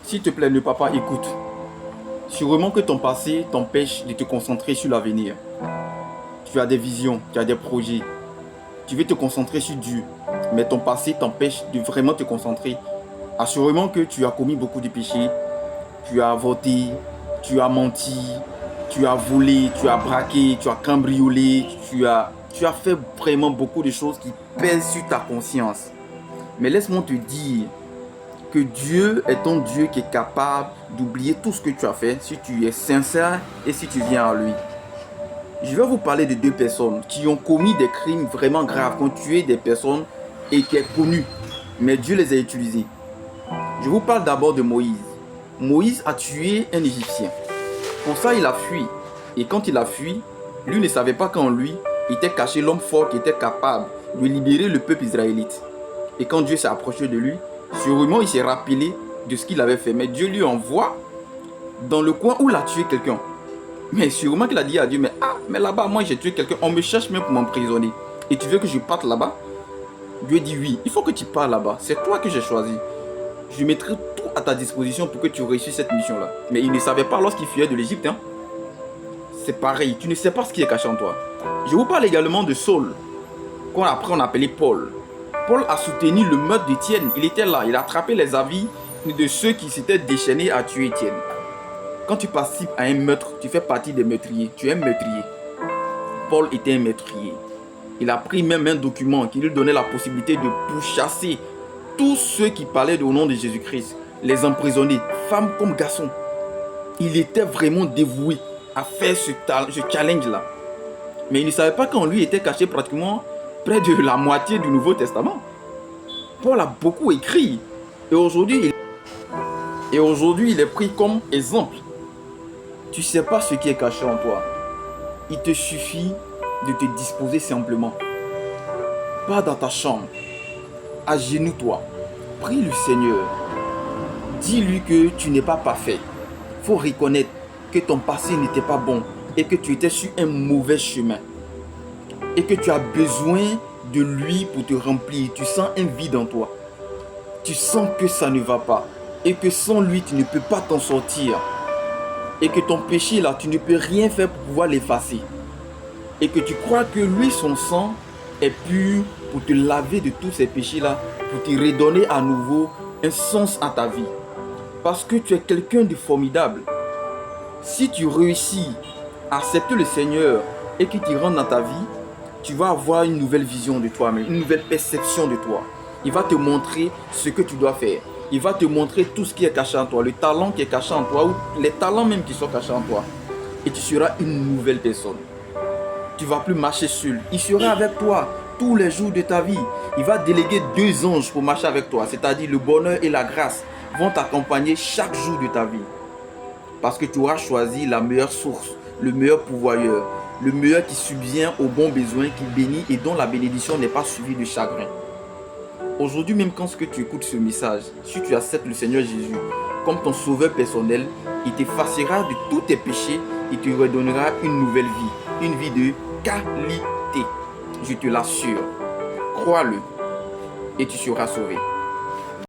S'il te plaît, le papa, écoute. Sûrement que ton passé t'empêche de te concentrer sur l'avenir. Tu as des visions, tu as des projets. Tu veux te concentrer sur Dieu, mais ton passé t'empêche de vraiment te concentrer. Assurément que tu as commis beaucoup de péchés. Tu as avorté, tu as menti, tu as volé, tu as braqué, tu as cambriolé, tu as fait vraiment beaucoup de choses qui pèsent sur ta conscience. Mais laisse-moi te dire que Dieu est un Dieu qui est capable d'oublier tout ce que tu as fait si tu es sincère et si tu viens à lui. Je vais vous parler de deux personnes qui ont commis des crimes vraiment graves, qui ont tué des personnes et qui est connu, mais Dieu les a utilisés. Je vous parle d'abord de Moïse. Moïse a tué un Égyptien. Pour ça, il a fui. Et quand il a fui, lui ne savait pas qu'en lui était caché l'homme fort qui était capable de libérer le peuple israélite. Et quand Dieu s'est approché de lui, sûrement il s'est rappelé de ce qu'il avait fait. Mais Dieu lui envoie dans le coin où il a tué quelqu'un. Mais sûrement qu'il a dit à Dieu, mais là-bas, moi j'ai tué quelqu'un, on me cherche même pour m'emprisonner. Et tu veux que je parte là-bas? Dieu dit oui, il faut que tu partes là-bas. C'est toi que j'ai choisi. Je mettrai tout à ta disposition pour que tu réussisses cette mission-là. Mais il ne savait pas lorsqu'il fuyait de l'Égypte. C'est pareil, tu ne sais pas ce qui est caché en toi. Je vous parle également de Saul, qu'après on appelait Paul. Paul a soutenu le meurtre d'Étienne. Il était là, il a attrapé les avis de ceux qui s'étaient déchaînés à tuer Étienne. Quand tu participes à un meurtre, tu fais partie des meurtriers. Tu es un meurtrier. Paul était un meurtrier. Il a pris même un document qui lui donnait la possibilité de pourchasser tous ceux qui parlaient au nom de Jésus-Christ, les emprisonnés, femmes comme garçons. Il était vraiment dévoué à faire ce challenge-là. Mais il ne savait pas qu'en lui était caché pratiquement près de la moitié du Nouveau Testament. Paul a beaucoup écrit. Et aujourd'hui, il est pris comme exemple. Tu ne sais pas ce qui est caché en toi. Il te suffit de te disposer simplement. Pas dans ta chambre. Agenouille-toi. Prie le Seigneur. Dis-lui que tu n'es pas parfait. Il faut reconnaître que ton passé n'était pas bon et que tu étais sur un mauvais chemin. Et que tu as besoin de lui pour te remplir. Tu sens un vide en toi. Tu sens que ça ne va pas. Et que sans lui, tu ne peux pas t'en sortir. Et que ton péché là, tu ne peux rien faire pour pouvoir l'effacer. Et que tu crois que lui, son sang est pur pour te laver de tous ces péchés là, pour te redonner à nouveau un sens à ta vie. Parce que tu es quelqu'un de formidable. Si tu réussis à accepter le Seigneur et qu'il te rentre dans ta vie, tu vas avoir une nouvelle vision de toi-même, une nouvelle perception de toi. Il va te montrer ce que tu dois faire. Il va te montrer tout ce qui est caché en toi, le talent qui est caché en toi, ou les talents même qui sont cachés en toi. Et tu seras une nouvelle personne. Tu ne vas plus marcher seul. Il sera avec toi tous les jours de ta vie. Il va déléguer 2 anges pour marcher avec toi. C'est-à-dire le bonheur et la grâce vont t'accompagner chaque jour de ta vie. Parce que tu auras choisi la meilleure source, le meilleur pourvoyeur, le meilleur qui subvient aux bons besoins, qui bénit et dont la bénédiction n'est pas suivie de chagrin. Aujourd'hui, même quand tu écoutes ce message, si tu acceptes le Seigneur Jésus comme ton sauveur personnel, il t'effacera de tous tes péchés et te redonnera une nouvelle vie, une vie de qualité. Je te l'assure. Crois-le et tu seras sauvé.